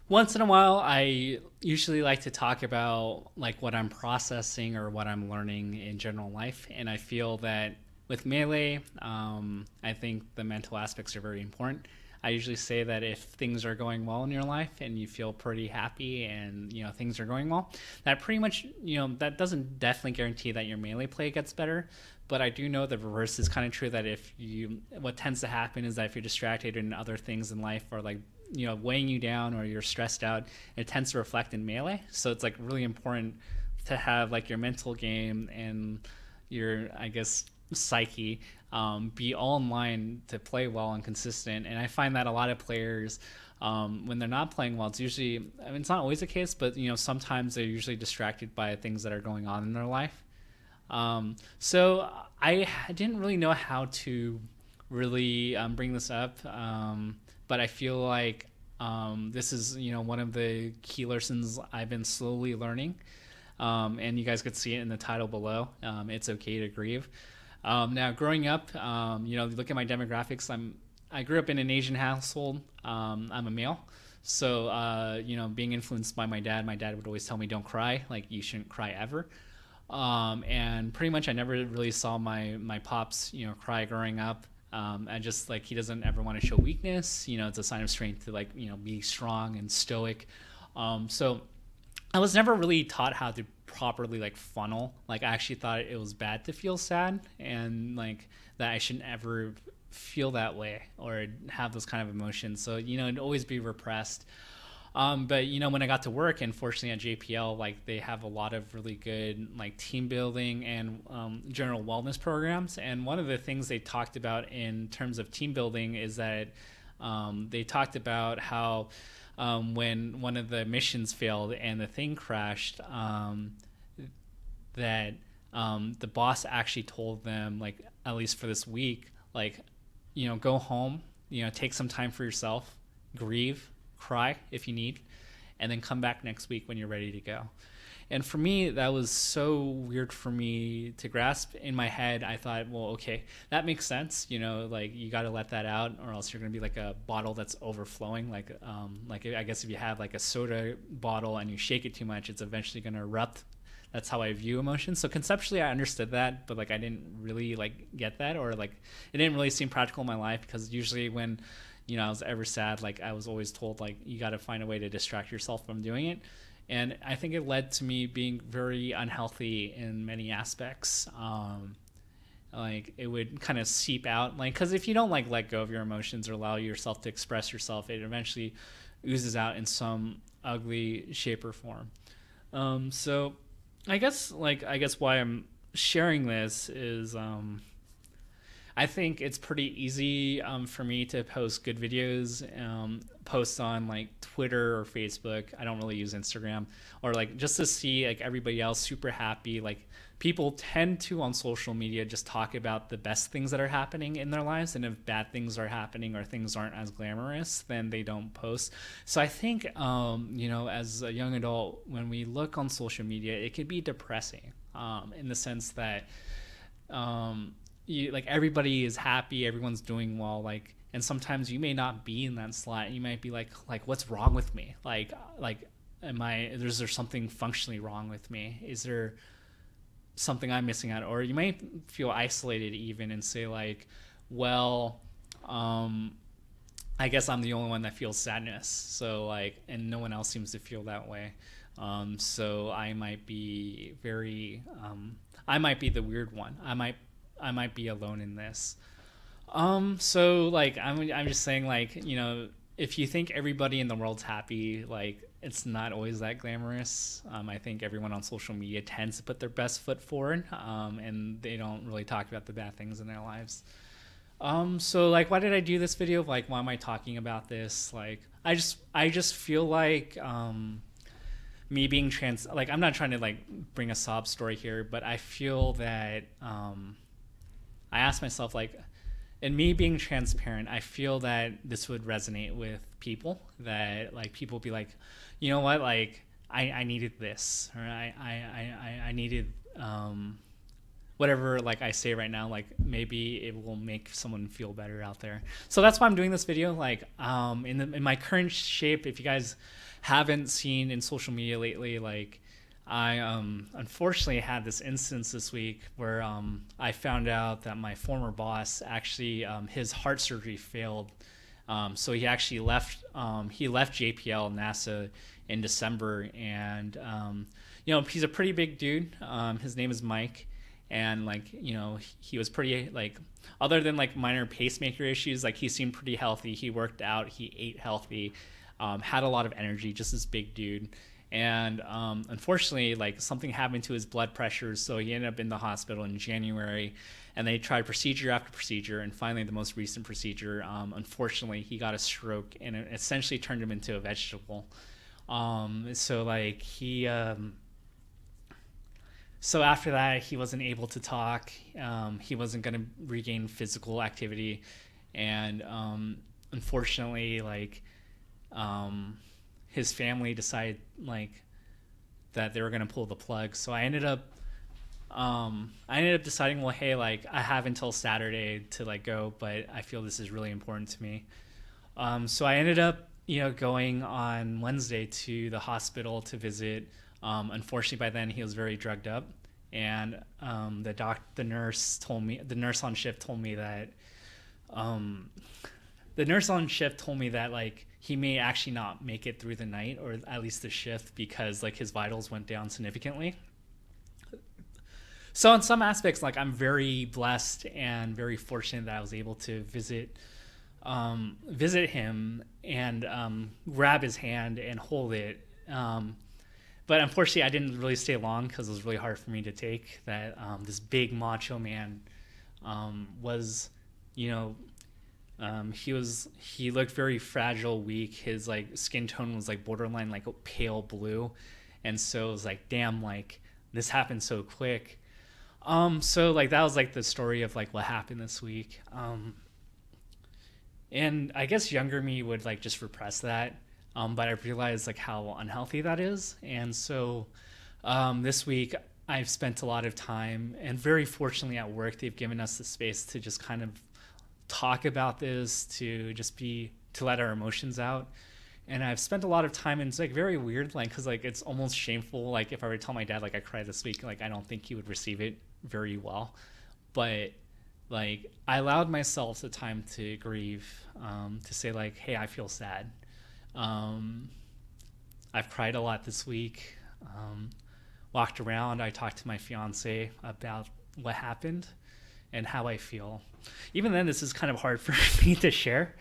Once in a while, I usually like to talk about like what I'm processing or what I'm learning in general life, and I feel that with melee, I think the mental aspects are very important. I usually say that if things are going well in your life and you feel pretty happy and things are going well, that pretty much that doesn't definitely guarantee that your melee play gets better, but I do know the reverse is kind of true. That if you what tends to happen is that if you're distracted in other things in life or like weighing you down or you're stressed out, it tends to reflect in melee. So it's like really important to have like your mental game and your, I guess, psyche be all in line to play well and consistent. And I find that a lot of players, when they're not playing well, it's usually, I mean, it's not always the case, but sometimes they're usually distracted by things that are going on in their life. So I didn't really know how to really bring this up, but I feel like this is one of the key lessons I've been slowly learning, and you guys could see it in the title below. It's okay to grieve. Now, growing up, look at my demographics. I grew up in an Asian household. I'm a male. So, being influenced by my dad would always tell me, don't cry. Like, you shouldn't cry ever. And pretty much I never really saw my pops, cry growing up. I just like, he doesn't ever want to show weakness. It's a sign of strength to like, be strong and stoic. So I was never really taught how to properly like funnel. Like, I actually thought it was bad to feel sad and like that I shouldn't ever feel that way or have those kind of emotions. So, it'd always be repressed. But when I got to work, and fortunately at JPL, like they have a lot of really good like team building and general wellness programs. And one of the things they talked about in terms of team building is that they talked about how when one of the missions failed and the thing crashed, that the boss actually told them, like, at least for this week, like, go home, take some time for yourself, grieve, cry if you need, and then come back next week when you're ready to go. And for me, that was so weird for me to grasp. In my head, I thought, well, okay, that makes sense. Like, you got to let that out, or else you're going to be like a bottle that's overflowing. Like I guess if you have like a soda bottle and you shake it too much, it's eventually going to erupt. That's how I view emotions. So conceptually, I understood that, but like I didn't really like get that, or like it didn't really seem practical in my life, because usually when I was ever sad, like I was always told, like, you got to find a way to distract yourself from doing it. And I think it led to me being very unhealthy in many aspects. Like, it would kind of seep out, like, because if you don't like let go of your emotions or allow yourself to express yourself, it eventually oozes out in some ugly shape or form. So I guess why I'm sharing this is, I think it's pretty easy for me to post good videos, post on like Twitter or Facebook. I don't really use Instagram, or like just to see like everybody else super happy. Like, people tend to on social media just talk about the best things that are happening in their lives, and if bad things are happening or things aren't as glamorous, then they don't post. So I think as a young adult, when we look on social media, it could be depressing in the sense that like everybody is happy, everyone's doing well, like, and sometimes you may not be in that slot. You might be like what's wrong with me? Like is there something functionally wrong with me? Is there something I'm missing out? Or you might feel isolated even and say like, well, I guess I'm the only one that feels sadness. So like, and no one else seems to feel that way. So I might be I might be the weird one. I might be alone in this. So like, I'm just saying, like, if you think everybody in the world's happy, like, it's not always that glamorous. I think everyone on social media tends to put their best foot forward, and they don't really talk about the bad things in their lives. So like, why did I do this video? Like, why am I talking about this? Like, I just feel like, me being trans, like, I'm not trying to like bring a sob story here, but I feel that, I asked myself, like, in me being transparent, I feel that this would resonate with people, that like people be like, you know what, like I needed this, or I needed whatever like I say right now, like maybe it will make someone feel better out there. So that's why I'm doing this video. Like in my current shape, if you guys haven't seen in social media lately, like I unfortunately had this instance this week where I found out that my former boss actually his heart surgery failed. So he actually left JPL NASA in December, and you know, he's a pretty big dude. His name is Mike, and like, you know, he was pretty, like, other than like minor pacemaker issues, like he seemed pretty healthy. He worked out, he ate healthy, had a lot of energy, just this big dude. And unfortunately, like something happened to his blood pressure, so he ended up in the hospital in January, and they tried procedure after procedure, and finally the most recent procedure, unfortunately he got a stroke, and it essentially turned him into a vegetable. So like so after that he wasn't able to talk, he wasn't going to regain physical activity, and unfortunately, like his family decided like that they were going to pull the plug. So I ended up deciding, well, hey, like I have until Saturday to like go, but I feel this is really important to me. So I ended up, you know, going on Wednesday to the hospital to visit. Unfortunately, by then he was very drugged up, and the nurse on shift told me that like he may actually not make it through the night, or at least the shift, because like his vitals went down significantly. So in some aspects, like I'm very blessed and very fortunate that I was able to visit him and grab his hand and hold it. But unfortunately, I didn't really stay long because it was really hard for me to take that. This big macho man was, you know, he looked very fragile, weak. His like skin tone was like borderline like pale blue, and so it was like, damn, like this happened so quick. So like that was like the story of like what happened this week. And I guess younger me would like just repress that, but I realized like how unhealthy that is. And so this week I've spent a lot of time, and very fortunately at work they've given us the space to just kind of talk about this, to let our emotions out. And I've spent a lot of time, and it's like very weird, like, because like it's almost shameful. Like if I were to tell my dad like I cried this week, like I don't think he would receive it very well. But like I allowed myself the time to grieve, to say like, hey, I feel sad. I've cried a lot this week. Walked around, I talked to my fiance about what happened and how I feel. Even then, this is kind of hard for me to share,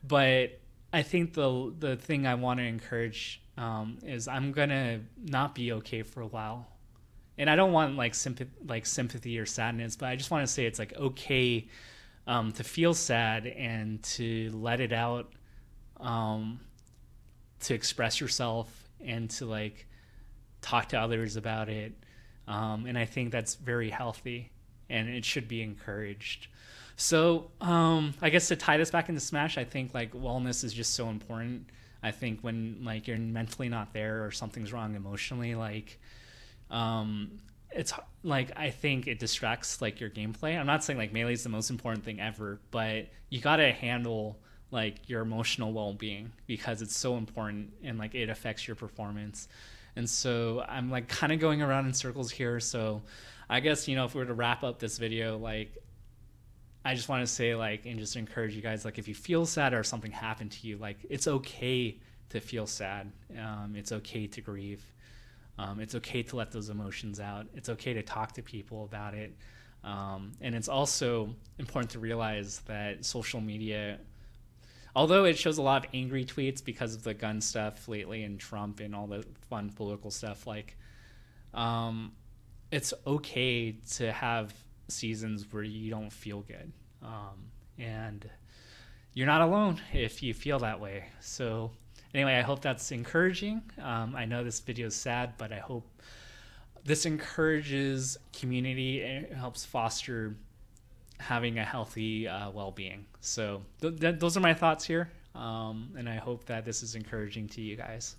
but I think the thing I want to encourage is I'm gonna not be okay for a while, and I don't want like sympathy or sadness, but I just want to say it's like okay to feel sad and to let it out, to express yourself and to like talk to others about it, and I think that's very healthy and it should be encouraged. So I guess to tie this back into Smash, I think like wellness is just so important. I think when like you're mentally not there or something's wrong emotionally, like it's like I think it distracts like your gameplay. I'm not saying like Melee is the most important thing ever, but you gotta handle like your emotional well-being because it's so important and like it affects your performance. And so I'm like kind of going around in circles here. So I guess, you know, if we were to wrap up this video, like I just want to say like, and just encourage you guys, like if you feel sad or something happened to you, like it's okay to feel sad. It's okay to grieve. It's okay to let those emotions out. It's okay to talk to people about it. And it's also important to realize that social media, although it shows a lot of angry tweets because of the gun stuff lately and Trump and all the fun political stuff, like it's okay to have seasons where you don't feel good. And you're not alone if you feel that way. So anyway, I hope that's encouraging. I know this video is sad, but I hope this encourages community and it helps foster having a healthy well-being. So those are my thoughts here. And I hope that this is encouraging to you guys.